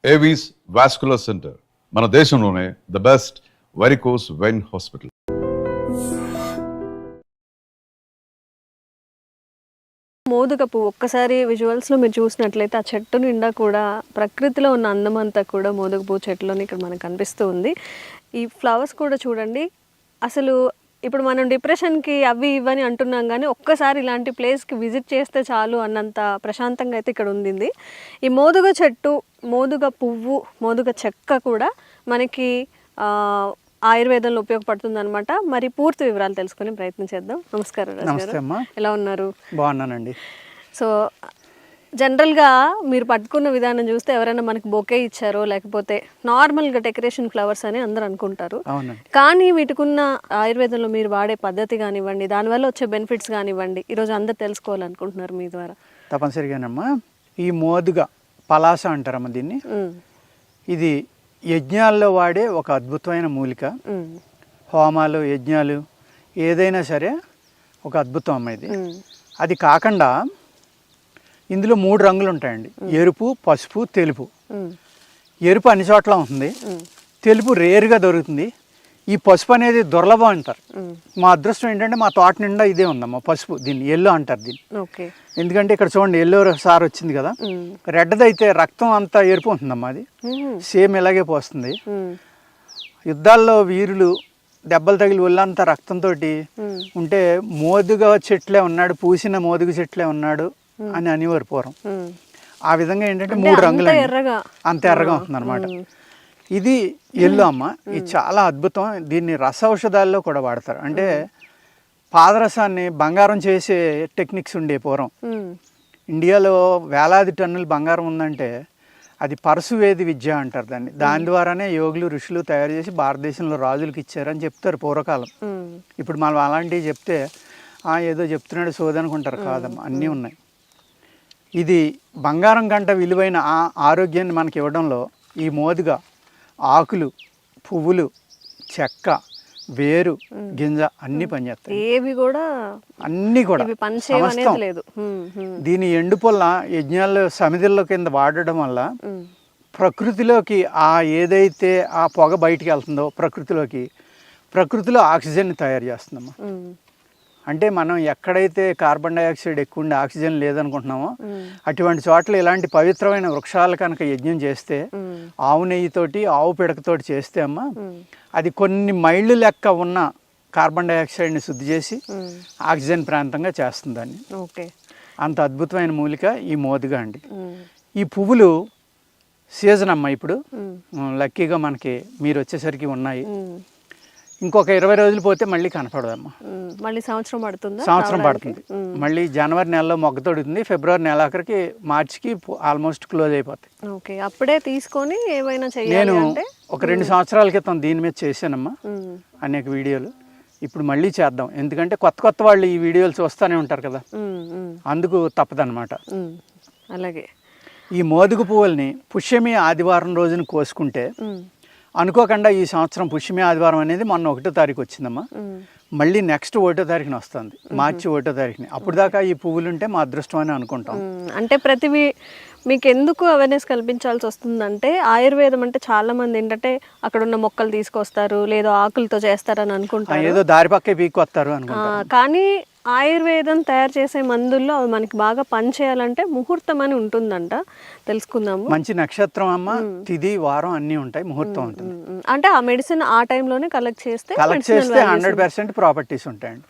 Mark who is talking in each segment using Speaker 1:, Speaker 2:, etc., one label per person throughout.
Speaker 1: Avis vascular center మన దేశంలోనే the best varicose vein hospital.
Speaker 2: మోదుగ పువ్వు ఒక్కసారి విజువల్స్లో మీరు చూసినట్లయితే ఆ చెట్టు నిండా కూడా ప్రకృతిలో ఉన్న అందమంతా కూడా మోదుగ పువ్వు చెట్టులోనే ఇక్కడ మనకు కనిపిస్తూ ఉంది. ఈ ఫ్లవర్స్ కూడా చూడండి, అసలు ఇప్పుడు మనం డిప్రెషన్కి అవి ఇవని అంటున్నాం కానీ ఒక్కసారి ఇలాంటి ప్లేస్కి విజిట్ చేస్తే చాలు అన్నంత ప్రశాంతంగా అయితే ఇక్కడ ఉంది. ఈ మోదుగ చెట్టు, మోదుగ పువ్వు, మోదుగ చెక్క కూడా మనకి ఆయుర్వేదంలో ఉపయోగపడుతుంది అనమాట. మరి పూర్తి వివరాలు తెలుసుకునే ప్రయత్నం చేద్దాం. నమస్కారం రాజు గారు, ఎలా ఉన్నారు?
Speaker 3: బాగున్నానండి.
Speaker 2: సో జనరల్గా మీరు పట్టుకున్న విధానం చూస్తే ఎవరైనా మనకి బొకే ఇచ్చారో లేకపోతే నార్మల్గా డెకరేషన్ ఫ్లవర్స్ అని అందరూ అనుకుంటారు. కానీ వీటికున్న ఆయుర్వేదంలో మీరు వాడే పద్ధతి కానివ్వండి, దానివల్ల వచ్చే బెనిఫిట్స్ కానివ్వండి, ఈరోజు అందరు తెలుసుకోవాలనుకుంటున్నారు మీ ద్వారా.
Speaker 3: తప్పనిసరిగానమ్మా. ఈ మోదుగ పలాస అంటారమ్మా దీన్ని. ఇది యజ్ఞాల్లో వాడే ఒక అద్భుతమైన మూలిక. హోమాలు, యజ్ఞాలు ఏదైనా సరే ఒక అద్భుతం అమ్మ ఇది. అది కాకుండా ఇందులో 3 రంగులు ఉంటాయండి: ఎరుపు, పసుపు, తెలుపు. ఎరుపు అన్ని చోట్ల ఉంటుంది, తెలుపు రేరుగా దొరుకుతుంది, ఈ పసుపు అనేది దుర్లభం అంటారు. మా అదృష్టం ఏంటంటే మా తోట నిండా ఇదే ఉందమ్మా పసుపు. దీన్ని ఎల్లో అంటారు దీన్ని. ఎందుకంటే ఇక్కడ చూడండి ఎల్లో సార్ వచ్చింది కదా, రెడ్ది అయితే రక్తం అంతా ఎరుపు ఉంటుందమ్మా, అది సేమ్ ఇలాగే పోస్తుంది. యుద్ధాల్లో వీరులు దెబ్బలు తగిలి ఒళ్ళంతా రక్తంతో ఉంటే మోదుగ చెట్లే ఉన్నాడు, పూసిన మోదుగ చెట్లే ఉన్నాడు అని అనేవారు పూర్వం. ఆ విధంగా ఏంటంటే 3 రంగులు అంత ఎర్రగా ఉంటుంది అనమాట. ఇది ఎల్లో అమ్మ. ఇది చాలా అద్భుతం. దీన్ని రస ఔషధాల్లో కూడా వాడతారు. అంటే పాదరసాన్ని బంగారం చేసే టెక్నిక్స్ ఉండే పూర్వం. ఇండియాలో వేలాది టన్నులు బంగారం ఉందంటే అది పరశువేది విద్య అంటారు దాన్ని. దాని ద్వారానే యోగులు, ఋషులు తయారు చేసి భారతదేశంలో రాజులకు ఇచ్చారని చెప్తారు పూర్వకాలం. ఇప్పుడు మనం అలాంటివి చెప్తే ఏదో చెప్తున్నాడు సోదనుకుంటారు. కాదమ్మా, అన్నీ ఉన్నాయి. ఇది బంగారం కంట విలువైన ఆరోగ్యాన్ని మనకి ఇవ్వడంలో ఈ మోదుగ ఆకులు, పువ్వులు, చెక్క, వేరు, గింజ అన్నీ పనిచేస్తాయి.
Speaker 2: ఏవి కూడా
Speaker 3: అన్నీ కూడా సమస్తం. దీని ఎండుపొల్ల యజ్ఞాల్లో సమిధుల్లో కింద వాడడం వల్ల ప్రకృతిలోకి ఏదైతే ఆ పొగ బయటికి వెళ్తుందో ప్రకృతిలో ఆక్సిజన్ తయారు చేస్తుందమ్మా. అంటే మనం ఎక్కడైతే కార్బన్ డైఆక్సైడ్ ఎక్కువ ఉండి ఆక్సిజన్ లేదనుకుంటున్నామో అటువంటి చోట్ల ఇలాంటి పవిత్రమైన వృక్షాలు కనుక యజ్ఞం చేస్తే, ఆవు నెయ్యితోటి, ఆవు పిడకతోటి చేస్తే అమ్మ, అది కొన్ని మైళ్ళు లెక్క ఉన్న కార్బన్ డైఆక్సైడ్ని శుద్ధి చేసి ఆక్సిజన్ ప్రాంతంగా చేస్తుంది దాన్ని. అంత అద్భుతమైన మూలిక ఈ మోదుగ అండి. ఈ పువ్వులు సీజన్ అమ్మ. ఇప్పుడు లక్కీగా మనకి మీరు వచ్చేసరికి ఉన్నాయి. ఇంకొక 20 రోజులు పోతే మళ్ళీ కనపడదమ్మా.
Speaker 2: మళ్ళీ సంవత్సరం
Speaker 3: పడుతుంది. మళ్ళీ జనవరి నెలలో మొగ్గ తొడుగుతుంది, ఫిబ్రవరి నెల ఆఖరికి, మార్చికి ఆల్మోస్ట్ క్లోజ్ అయిపోతాయి.
Speaker 2: అప్పుడే తీసుకొని ఏమైనా
Speaker 3: నేను ఒక 2 సంవత్సరాల క్రితం దీని మీద చేశానమ్మా అనేక వీడియోలు. ఇప్పుడు మళ్ళీ చేద్దాం, ఎందుకంటే కొత్త వాళ్ళు ఈ వీడియోలు చూస్తూనే ఉంటారు కదా, అందుకు తప్పదన్నమాట.
Speaker 2: అలాగే
Speaker 3: ఈ మోదుగ పువ్వుల్ని పుష్యమి ఆదివారం రోజున కోసుకుంటే, అనుకోకుండా ఈ సంవత్సరం పుష్యమి ఆదివారం అనేది మొన్న 1వ తారీఖు వచ్చిందమ్మా. మళ్ళీ నెక్స్ట్ 1వ తారీఖున వస్తుంది, మార్చి 1వ తారీఖుని. అప్పుడు దాకా ఈ పువ్వులుంటే మా అదృష్టం అని అనుకుంటాం.
Speaker 2: అంటే మీకు ఎందుకు అవేర్నెస్ కల్పించాల్సి వస్తుందంటే, ఆయుర్వేదం అంటే చాలా మంది ఏంటంటే అక్కడ ఉన్న మొక్కలు తీసుకొస్తారు, లేదా ఆకులతో చేస్తారని అనుకుంటారు,
Speaker 3: ఏదో దారి పక్కే పీక్కొస్తారు అనుకుంటారు.
Speaker 2: కానీ ఆయుర్వేదం తయారు చేసే మందుల్లో అవి మనకి బాగా పనిచేయాలంటే ముహూర్తం అని ఉంటుందంట. తెలుసుకుందాము.
Speaker 3: మంచి నక్షత్రం అమ్మ, తిది, వారం అన్నీ ఉంటాయి, ముహూర్తం ఉంటుంది.
Speaker 2: అంటే ఆ మెడిసిన్ ఆ టైంలోనే కలెక్ట్ చేస్తే
Speaker 3: 100% ప్రాపర్టీస్ ఉంటాయండి.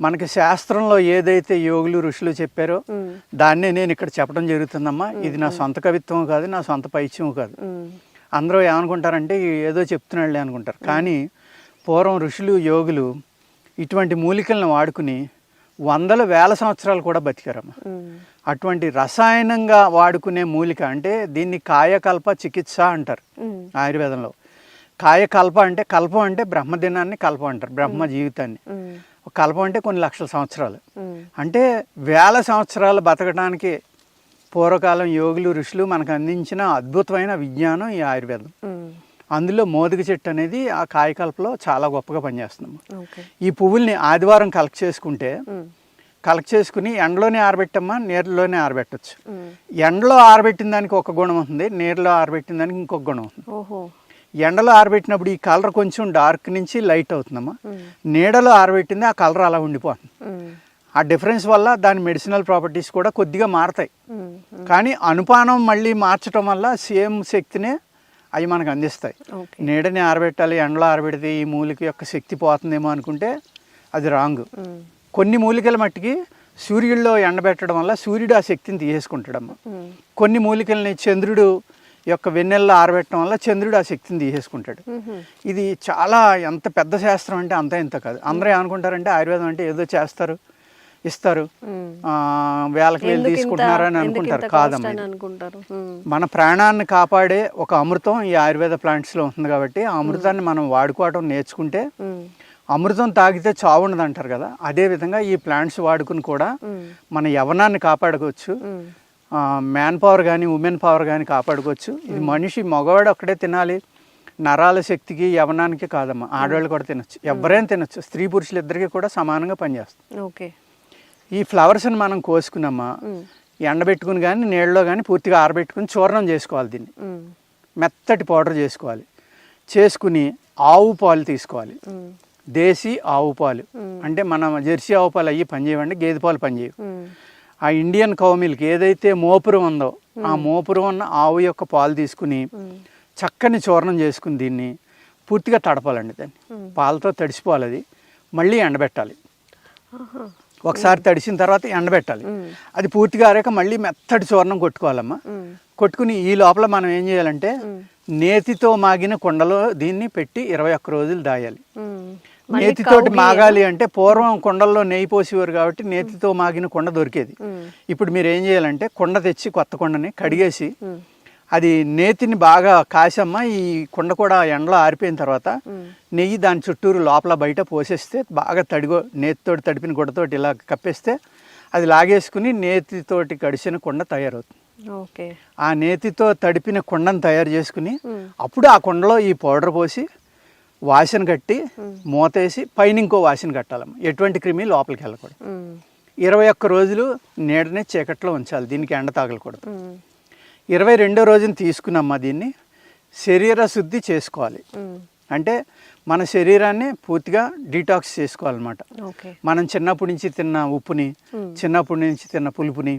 Speaker 3: మనకి శాస్త్రంలో ఏదైతే యోగులు, ఋషులు చెప్పారో దాన్నే నేను ఇక్కడ చెప్పడం జరుగుతుందమ్మా. ఇది నా సొంత కవిత్వం కాదు, నా సొంత పైత్యం కాదు. అందరూ ఏమనుకుంటారంటే ఏదో చెప్తున్నాళ్ళే అనుకుంటారు. కానీ పూర్వం ఋషులు, యోగులు ఇటువంటి మూలికలను వాడుకుని వందల వేల సంవత్సరాలు కూడా బతికారమ్మ. అటువంటి రసాయనంగా వాడుకునే మూలిక అంటే దీన్ని కాయకల్ప చికిత్స అంటారు ఆయుర్వేదంలో. కాయకల్ప అంటే, కల్పం అంటే బ్రహ్మదినాన్ని కల్పం అంటారు, బ్రహ్మ జీవితాన్ని. కల్పం అంటే కొన్ని లక్షల సంవత్సరాలు, అంటే వేల సంవత్సరాలు బతకడానికి పూర్వకాలం యోగులు, ఋషులు మనకు అందించిన అద్భుతమైన విజ్ఞానం ఈ ఆయుర్వేదం. అందులో మోదుగ చెట్టు అనేది ఆ కాయకల్పలో చాలా గొప్పగా పనిచేస్తుంది. ఈ పువ్వుల్ని ఆదివారం కలెక్ట్ చేసుకుంటే కలెక్ట్ చేసుకుని ఎండలోనే ఆరబెట్టమ్మా, నీళ్ళలోనే ఆరబెట్టచ్చు. ఎండలో ఆరబెట్టిన దానికి ఒక గుణం ఉంటుంది, నీళ్ళలో ఆరబెట్టిన దానికి ఇంకొక గుణం ఉంటుంది.
Speaker 2: ఓహో.
Speaker 3: ఎండలో ఆరబెట్టినప్పుడు ఈ కలర్ కొంచెం డార్క్ నుంచి లైట్ అవుతుందమ్మా. నీడలో ఆరబెట్టింది ఆ కలర్ అలా ఉండిపోతుంది. ఆ డిఫరెన్స్ వల్ల దాని మెడిసినల్ ప్రాపర్టీస్ కూడా కొద్దిగా మారతాయి. కానీ అనుపానం మళ్ళీ మార్చడం వల్ల సేమ్ శక్తినే అవి మనకు అందిస్తాయి. నీడని ఆరబెట్టాలి, ఎండలో ఆరబెడితే ఈ మూలిక యొక్క శక్తి పోతుందేమో అనుకుంటే అది రాంగ్. కొన్ని మూలికల మట్టికి సూర్యుడిలో ఎండబెట్టడం వల్ల సూర్యుడు ఆ శక్తిని తీసేసుకుంటాడమ్మా. కొన్ని మూలికల్ని చంద్రుడు యొక్క వెన్నెల్లో ఆరబెట్టడం వల్ల చంద్రుడు ఆ శక్తిని తీసేసుకుంటాడు. ఇది చాలా ఎంత పెద్ద శాస్త్రం అంటే అంత ఇంత కాదు. అందరూ ఏమనుకుంటారంటే ఆయుర్వేదం అంటే ఏదో చేస్తారు, ఇస్తారు, వేలకు వేలు తీసుకుంటున్నారని అనుకుంటారు. కాదమ్మా, మన ప్రాణాన్ని కాపాడే ఒక అమృతం ఈ ఆయుర్వేద ప్లాంట్స్లో ఉంటుంది. కాబట్టి ఆ అమృతాన్ని మనం వాడుకోవడం నేర్చుకుంటే, అమృతం తాగితే చావు ఉండదు అంటారు కదా, అదే విధంగా ఈ ప్లాంట్స్ వాడుకుని కూడా మన యవ్వనాన్ని కాపాడుకోవచ్చు. మ్యాన్ పవర్ కానీ ఉమెన్ పవర్ కానీ కాపాడుకోవచ్చు. ఇది మనిషి మగవాడు ఒక్కడే తినాలి, నరాల శక్తికి యవ్వనానికి కాదమ్మా, ఆడవాళ్ళు కూడా తినొచ్చు, ఎవరైనా తినొచ్చు. స్త్రీ పురుషులు ఇద్దరికి కూడా సమానంగా పనిచేస్తుంది.
Speaker 2: ఓకే. ఈ
Speaker 3: ఫ్లవర్స్ని మనం కోసుకున్నామా, ఎండబెట్టుకుని కానీ నీళ్ళలో కానీ పూర్తిగా ఆరబెట్టుకుని చూర్ణం చేసుకోవాలి. దీన్ని మెత్తటి పౌడర్ చేసుకోవాలి. చేసుకుని ఆవు పాలు తీసుకోవాలి. దేశీ ఆవు పాలు అంటే మన జెర్సీ ఆవు పాలు అయ్యి పనిచేయవండి, గేదె పాలు పనిచేయవు. ఆ ఇండియన్ కౌ మిల్క్ ఏదైతే మోపురం ఉందో ఆ మోపురం ఉన్న ఆవు యొక్క పాలు తీసుకుని చక్కని చూర్ణం చేసుకుని దీన్ని పూర్తిగా తడపాలండి. దాన్ని పాలతో తడిసిపోవాలి. అది మళ్ళీ ఎండబెట్టాలి. ఒకసారి తడిసిన తర్వాత ఎండబెట్టాలి. అది పూర్తిగా ఆరాక మళ్ళీ మెత్తటి చూర్ణం కొట్టుకోవాలమ్మా. కొట్టుకుని ఈ లోపల మనం ఏం చేయాలంటే నేతితో మాగిన కుండలో దీన్ని పెట్టి 21 రోజులు దాయాలి. నేతితోటి మాగాలి అంటే పూర్వం కుండల్లో నెయ్యి పోసేవారు కాబట్టి నేతితో మాగిన కుండ దొరికేది. ఇప్పుడు మీరు ఏం చేయాలంటే కుండ తెచ్చి కొత్త కుండని కడిగేసి అది నేతిని బాగా కాసమ్మ. ఈ కుండ కూడా ఎండలో ఆరిపోయిన తర్వాత నెయ్యి దాని చుట్టూరు లోపల బయట పోసేస్తే బాగా నేతితోటి తడిపిన గుడ్డతోటి ఇలా కప్పేస్తే అది లాగేసుకుని నేతితోటి కడిసిన కుండ తయారవుతుంది.
Speaker 2: ఓకే.
Speaker 3: ఆ నేతితో తడిపిన కుండను తయారు చేసుకుని అప్పుడు ఆ కుండలో ఈ పౌడర్ పోసి వాసన కట్టి మూతేసి పైన ఇంకో వాసన కట్టాలమ్మ. ఎటువంటి క్రిమి లోపలికి వెళ్ళకూడదు. 21 రోజులు నీడనే చీకట్లో ఉంచాలి. దీనికి ఎండ తాగలకూడదు. 22వ రోజున తీసుకున్నమ్మా దీన్ని శరీర శుద్ధి చేసుకోవాలి. అంటే మన శరీరాన్ని పూర్తిగా డీటాక్స్ చేసుకోవాలన్నమాట. మనం చిన్నప్పటి నుంచి తిన్న ఉప్పుని, చిన్నప్పటి నుంచి తిన్న పులుపుని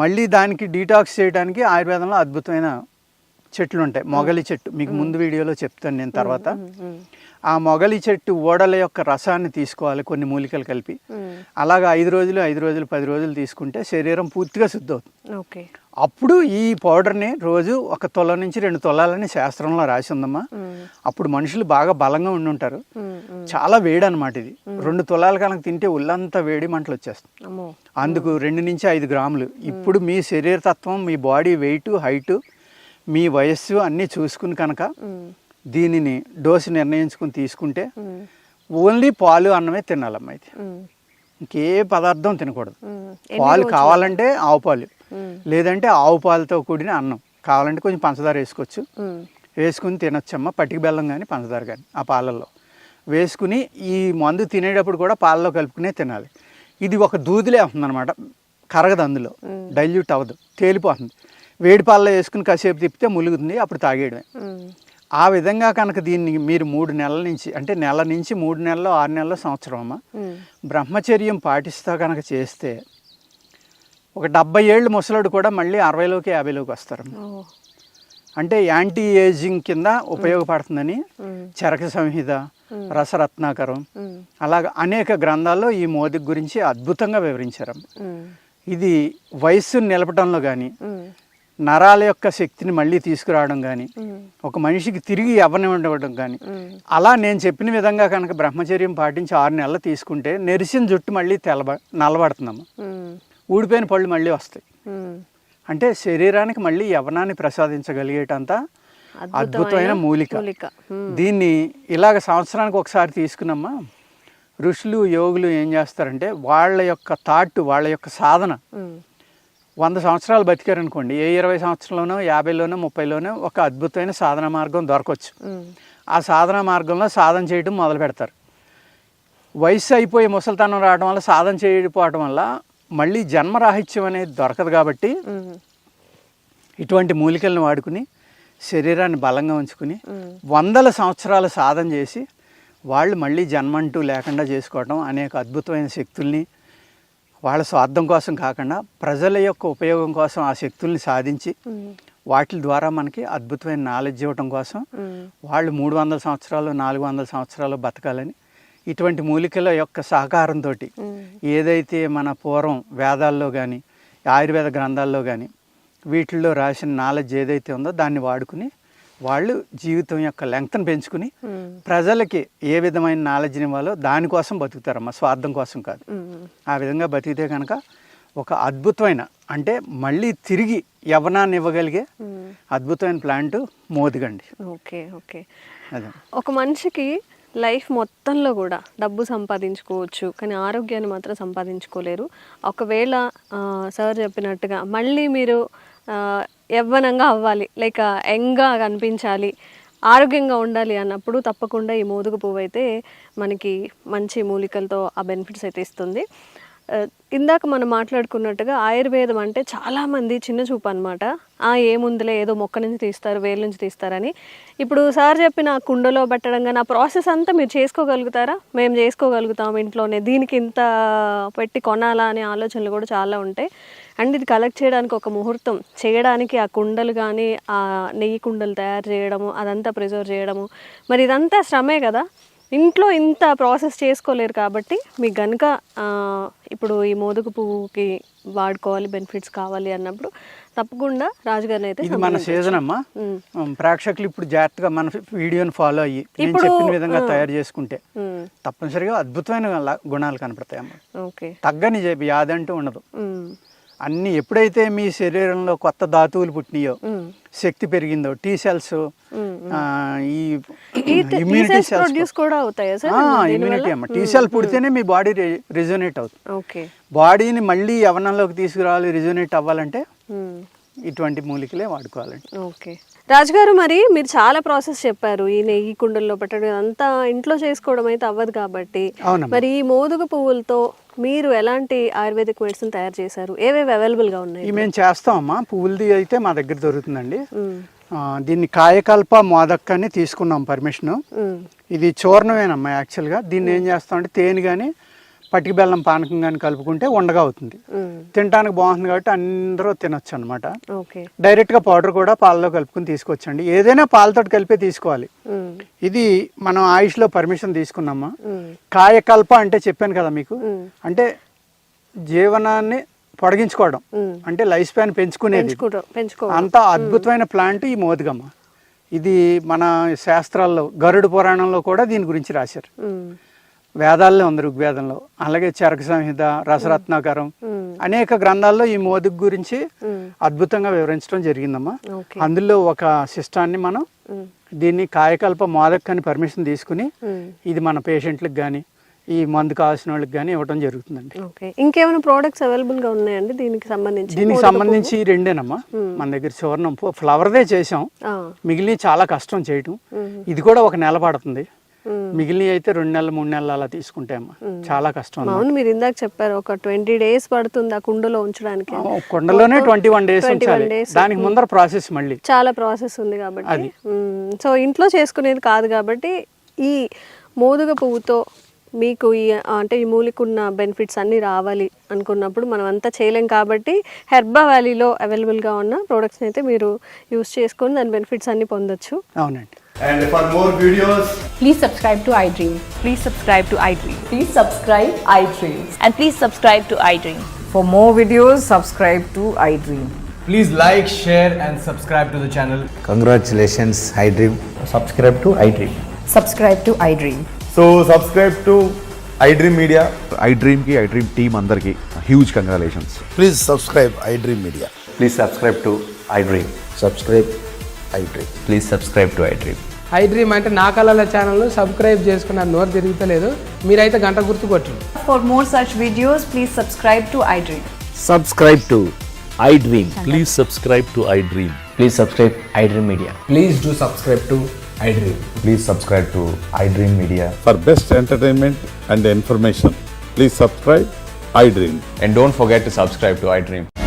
Speaker 3: మళ్ళీ దానికి డీటాక్స్ చేయడానికి ఆయుర్వేదంలో అద్భుతమైన చెట్లు ఉంటాయి. మొగలి చెట్టు మీకు ముందు వీడియోలో చెప్తాను నేను తర్వాత. ఆ మొగలి చెట్టు ఓడల యొక్క రసాన్ని తీసుకోవాలి కొన్ని మూలికలు కలిపి. అలాగా 5 రోజులు 10 రోజులు తీసుకుంటే శరీరం పూర్తిగా శుద్ధి అవుతుంది. అప్పుడు ఈ పౌడర్ని రోజు 1 తులం నుంచి 2 తులాలని శాస్త్రంలో రాసి ఉందమ్మా. అప్పుడు మనుషులు బాగా బలంగా ఉండి ఉంటారు. చాలా వేడి అనమాట ఇది. 2 తులాలు కనుక తింటే ఒళ్ళంతా వేడి మంటలు వచ్చేస్తాయి. అందుకు 2 నుంచి 5 గ్రాములు. ఇప్పుడు మీ శరీర తత్వం, మీ బాడీ వెయిట్, హైటు, మీ వయస్సు అన్నీ చూసుకుని కనుక దీనిని డోసు నిర్ణయించుకుని తీసుకుంటే ఓన్లీ పాలు అన్నమే తినాలమ్మా. అయితే ఇంకే పదార్థం తినకూడదు. పాలు కావాలంటే ఆవు పాలు, లేదంటే ఆవు పాలతో కూడిన అన్నం కావాలంటే కొంచెం పంచదార వేసుకోవచ్చు. వేసుకుని తినొచ్చమ్మా. పటిక బెల్లం కానీ పంచదార కానీ ఆ పాలల్లో వేసుకుని ఈ మందు తినేటప్పుడు కూడా పాలలో కలుపుకునే తినాలి. ఇది ఒక దూదిలే అవుతుందన్నమాట. కరగదు, అందులో డైల్యూట్ అవ్వదు, తేలిపోతుంది. వేడి పాలలో వేసుకుని కాసేపు తిప్పితే ములుగుతుంది, అప్పుడు తాగేయడమే. ఆ విధంగా కనుక దీన్ని మీరు 3 నెలల నుంచి అంటే నెల నుంచి 3 నెలలు 6 నెలలు సంవత్సరం అమ్మ బ్రహ్మచర్యం పాటిస్తా కనుక చేస్తే ఒక 70 ఏళ్ళు ముసలాడు కూడా మళ్ళీ 60లోకి 50లోకి వస్తారు. అంటే యాంటీ ఏజింగ్ కింద ఉపయోగపడుతుందని చరక సంహిత, రసరత్నాకరం అలాగ అనేక గ్రంథాల్లో ఈ మోదిక గురించి అద్భుతంగా వివరించారు. ఇది వయస్సును నిలపడంలో కానీ, నరాల యొక్క శక్తిని మళ్ళీ తీసుకురావడం కానీ, ఒక మనిషికి తిరిగి ఇవ్వనివ్వడం కానీ, అలా నేను చెప్పిన విధంగా కనుక బ్రహ్మచర్యం పాటించి 6 నెలలు తీసుకుంటే నెరిసిన జుట్టు మళ్ళీ నల్లబడుతుందమ్మా. ఊడిపోయిన పళ్ళు మళ్ళీ వస్తాయి. అంటే శరీరానికి మళ్ళీ యవ్వనాన్ని ప్రసాదించగలిగేటంత అద్భుతమైన మూలిక. దీన్ని ఇలాగ సంవత్సరానికి ఒకసారి తీసుకున్నమ్మా. ఋషులు యోగులు ఏం చేస్తారంటే వాళ్ళ యొక్క థాట్, వాళ్ళ యొక్క సాధన 100 సంవత్సరాలు బతికారనుకోండి, ఏ 20 సంవత్సరంలోనో 50లోనో 30లోనో ఒక అద్భుతమైన సాధన మార్గం దొరకవచ్చు. ఆ సాధన మార్గంలో సాధన చేయడం మొదలు పెడతారు. వయసు అయిపోయి ముసలితనం రావడం వల్ల సాధన చేయకపోవడం వల్ల మళ్ళీ జన్మరాహిత్యం అనేది దొరకదు కాబట్టి ఇటువంటి మూలికలను వాడుకుని శరీరాన్ని బలంగా ఉంచుకుని వందల సంవత్సరాలు సాధన చేసి వాళ్ళు మళ్ళీ జన్మంటూ లేకుండా చేసుకోవడం అనేక అద్భుతమైన శక్తుల్ని వాళ్ళ స్వార్థం కోసం కాకుండా ప్రజల యొక్క ఉపయోగం కోసం ఆ శక్తుల్ని సాధించి వాటి ద్వారా మనకి అద్భుతమైన నాలెడ్జ్ ఇవ్వటం కోసం వాళ్ళు 300 సంవత్సరాలు 400 సంవత్సరాలు బతకాలని ఇటువంటి మూలికల యొక్క సహకారంతో ఏదైతే మన పూర్వం వేదాల్లో కానీ ఆయుర్వేద గ్రంథాల్లో కానీ వీటిల్లో రాసిన నాలెడ్జ్ ఏదైతే ఉందో దాన్ని వాడుకుని వాళ్ళు జీవితం యొక్క లెంగ్త్ని పెంచుకుని ప్రజలకి ఏ విధమైన నాలెడ్జ్ని ఇవ్వాలో దానికోసం బతుకుతారమ్మా, స్వార్థం కోసం కాదు. ఆ విధంగా బతికితే కనుక ఒక అద్భుతమైన అంటే మళ్ళీ తిరిగి యవ్వనాన్ని ఇవ్వగలిగే అద్భుతమైన ప్లాంట్ మోదుగండి.
Speaker 2: Okay okay.
Speaker 3: అదే
Speaker 2: ఒక మనిషికి లైఫ్ మొత్తంలో కూడా డబ్బు సంపాదించుకోవచ్చు, కానీ ఆరోగ్యాన్ని మాత్రం సంపాదించుకోలేరు. ఒకవేళ సార్ చెప్పినట్టుగా మళ్ళీ మీరు యవ్వనంగా అవ్వాలి, లైక్ యంగ్గా కనిపించాలి, ఆరోగ్యంగా ఉండాలి అన్నప్పుడు తప్పకుండా ఈ మోదుగ పువ్వు అయితే మనకి మంచి మూలికలతో ఆ బెనిఫిట్స్ అయితే ఇస్తుంది. ఇందాక మనం మాట్లాడుకున్నట్టుగా ఆయుర్వేదం అంటే చాలామంది చిన్న చూపు అనమాట. ఏముందిలే ఏదో మొక్క నుంచి తీస్తారు, వేలు నుంచి తీస్తారని. ఇప్పుడు సార్ చెప్పిన కుండలో పెట్టడం కానీ ఆ ప్రాసెస్ అంతా మీరు చేసుకోగలుగుతారా? మేము చేసుకోగలుగుతాం ఇంట్లోనే, దీనికి ఇంత పెట్టి కొనాలా అనే ఆలోచనలు కూడా చాలా ఉంటాయి. అండ్ ఇది కలెక్ట్ చేయడానికి ఒక ముహూర్తం చేయడానికి ఆ కుండలు కానీ ఆ నెయ్యి కుండలు తయారు చేయడము, అదంతా ప్రిజర్వ్ చేయడము, మరి ఇదంతా శ్రమే కదా. ఇంట్లో ఇంత ప్రాసెస్ చేసుకోలేరు కాబట్టి మీకు కనుక ఇప్పుడు ఈ మోదుగ పువ్వుకి వాడుకోవాలి, బెనిఫిట్స్ కావాలి అన్నప్పుడు తప్పకుండా రాజుగారిని అయితే
Speaker 3: ఇది మన సీజన్ అమ్మా. ప్రేక్షకులు ఇప్పుడు జాగ్రత్తగా మన వీడియోని ఫాలో అయ్యి నేను చెప్పిన విధంగా తయారు చేసుకుంటే తప్పనిసరిగా అద్భుతమైన గుణాలు కనపడతాయి అమ్మా.
Speaker 2: ఓకే.
Speaker 3: తగ్గని వ్యాధి అంటూ ఉండదు. అన్ని ఎప్పుడైతే మీ శరీరంలో కొత్త ధాతువులు పుట్టినాయో, శక్తి పెరిగిందో, టీ సెల్స్, ఈ ఇమ్యూనిటీ సెల్స్
Speaker 2: కూడా అవుతాయి.
Speaker 3: ఇమ్యూనిటీ అమ్మ, టీ సెల్ పుడితేనే మీ బాడీ రిజోనేట్ అవుతుంది.
Speaker 2: ఓకే.
Speaker 3: బాడీని మళ్ళీ యవ్వనంలోకి తీసుకురావాలి, రిజోనేట్ అవ్వాలంటే ఇటువంటి మూలికలే వాడుకోవాలండి.
Speaker 2: ఓకే. రాజుగారు, మరి మీరు చాలా ప్రాసెస్ చెప్పారు, ఈ నెయ్యి కుండల్లో పెట్టడం అంతా ఇంట్లో చేసుకోవడం అయితే అవ్వదు కాబట్టి, మరి ఈ మోదుగ పువ్వులతో మీరు ఎలాంటి ఆయుర్వేదిక్ మెడిసిన్ తయారు చేశారు? ఏవేవి అవైలబుల్ గా ఉన్నాయి?
Speaker 3: మేము చేస్తామమ్మా. పువ్వులది అయితే మా దగ్గర దొరుకుతుందండి. దీన్ని కాయకల్ప మోదక్ అని తీసుకున్నాం పర్మిషన్. ఇది చూర్ణమేనమ్మా యాక్చువల్గా. దీన్ని ఏం చేస్తామంటే తేనె కానీ పటికి బెల్లం పానకం కానీ కలుపుకుంటే ఉండగా అవుతుంది. తినడానికి బాగుంటుంది కాబట్టి అందరూ తినొచ్చు అనమాట. డైరెక్ట్గా పౌడర్ కూడా పాలలో కలుపుకుని తీసుకొచ్చండి. ఏదైనా పాలతో కలిపే తీసుకోవాలి. ఇది మనం ఆయుష్లో పర్మిషన్ తీసుకున్నామా. కాయకల్ప అంటే చెప్పాను కదా మీకు, అంటే జీవనాన్ని పొడిగించుకోవడం, అంటే లైఫ్ స్పాన్ పెంచుకునేది. అంత అద్భుతమైన ప్లాంట్ ఈ మోదుగమ్మ. ఇది మన శాస్త్రాల్లో గరుడ పురాణంలో కూడా దీని గురించి రాశారు. వేదాల్లో ఉంది, ఋగ్వేదంలో, అలాగే చరక సంహిత, రసరత్నాకరం, అనేక గ్రంథాల్లో ఈ మోదుగ గురించి అద్భుతంగా వివరించడం జరిగిందమ్మా. అందులో ఒక శిష్టాన్ని మనం దీన్ని కాయకల్ప మోదక్ అని పర్మిషన్ తీసుకుని ఇది మన పేషెంట్లకు కానీ ఈ మందు కావాల్సిన వాళ్ళకి కానీ ఇవ్వడం జరుగుతుందండి.
Speaker 2: ఇంకేమైనా ప్రోడక్ట్స్ అవైలబుల్ గా ఉన్నాయండి దీనికి సంబంధించి?
Speaker 3: దీనికి సంబంధించి రెండేనమ్మా మన దగ్గర. చూర్ణం ఫ్లవర్దే చేసాం, మిగిలిన చాలా కష్టం చేయటం. ఇది కూడా 1 నెల పడుతుంది, మిగిలిన అయితే 2 నెలలు 3 నెలలు అలా తీసుకుంటాయమ్మా. చాలా కష్టం.
Speaker 2: అవును, మీరు ఇందాక చెప్పారు ఒక 20 days పడుతుంది ఆ కుండలో ఉంచడానికి.
Speaker 3: కుండలోనే 21 days ఉంచాలి. దానికి ముందర ప్రాసెస్ మళ్ళీ చాలా
Speaker 2: ప్రాసెస్ ఉంది కాబట్టి, సో ఇంట్లో చేసుకునేది కాదు కాబట్టి ఈ మోదుగ పువ్వుతో మీకు ఈ అంటే ఈ మూలికున్న బెనిఫిట్స్ అన్నీ రావాలి అనుకున్నప్పుడు మనం అంతా చేయలేం కాబట్టి హెర్బా వ్యాలీలో అవైలబుల్గా ఉన్న ప్రోడక్ట్స్ని అయితే మీరు యూస్ చేసుకొని దాని బెనిఫిట్స్ అన్నీ పొందొచ్చు.
Speaker 3: అవునండి.
Speaker 4: And for more videos,
Speaker 5: please subscribe to iDream.
Speaker 6: Please subscribe to iDream.
Speaker 5: Please subscribe iDream.
Speaker 6: And please subscribe to iDream.
Speaker 7: For more videos, subscribe to iDream.
Speaker 4: please like, share and subscribe to the channel.
Speaker 8: Congratulations, iDream.
Speaker 4: Subscribe to iDream.
Speaker 7: Subscribe to iDream.
Speaker 4: So subscribe to iDream Media.
Speaker 1: iDream ki iDream team andarki huge congratulations.
Speaker 8: Please subscribe iDream Media.
Speaker 9: Please subscribe to iDream.
Speaker 8: Subscribe iDream.
Speaker 9: Please subscribe to iDream.
Speaker 10: iDream అంటే నా కళల ఛానల్ను subscribe చేసుకున్న నోరు తిరుగుతలేదు, మీరైతే గంట గుర్తు కొట్టండి.
Speaker 6: For more such videos, please subscribe to iDream.
Speaker 9: Subscribe to iDream. Please subscribe to iDream. Please subscribe iDream Media.
Speaker 10: Please do subscribe to
Speaker 4: iDream. Please subscribe to iDream Media.
Speaker 1: For best entertainment and information, please subscribe iDream.
Speaker 9: And don't forget to subscribe to iDream.